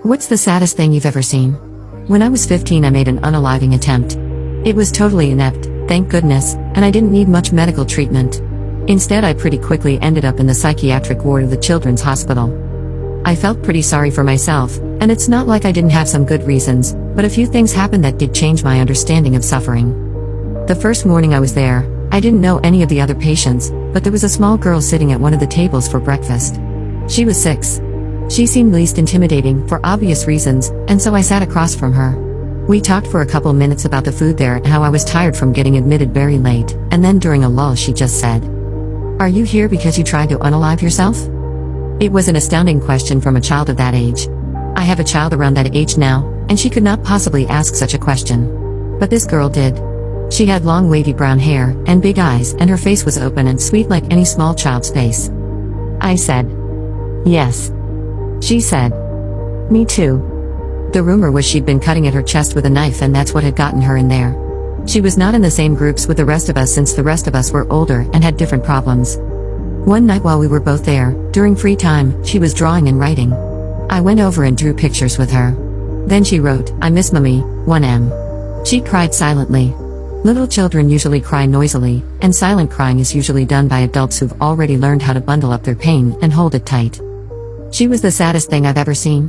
What's the saddest thing you've ever seen? When I was 15, I made an unaliving attempt. It was totally inept, thank goodness, and I didn't need much medical treatment. Instead, I pretty quickly ended up in the psychiatric ward of the children's hospital. I felt pretty sorry for myself, and it's not like I didn't have some good reasons, but a few things happened that did change my understanding of suffering. The first morning I was there, I didn't know any of the other patients, but there was a small girl sitting at one of the tables for breakfast. She was 6. She seemed least intimidating, for obvious reasons, and so I sat across from her. We talked for a couple minutes about the food there and how I was tired from getting admitted very late, and then during a lull she just said, "Are you here because you tried to unalive yourself?" It was an astounding question from a child of that age. I have a child around that age now, and she could not possibly ask such a question. But this girl did. She had long wavy brown hair, and big eyes, and her face was open and sweet like any small child's face. I said, "Yes." She said, "Me too." The rumor was she'd been cutting at her chest with a knife, and that's what had gotten her in there. She was not in the same groups with the rest of us since the rest of us were older and had different problems. One night while we were both there, during free time, she was drawing and writing. I went over and drew pictures with her. Then she wrote, "I miss Mummy, 1M. She cried silently. Little children usually cry noisily, and silent crying is usually done by adults who've already learned how to bundle up their pain and hold it tight. She was the saddest thing I've ever seen.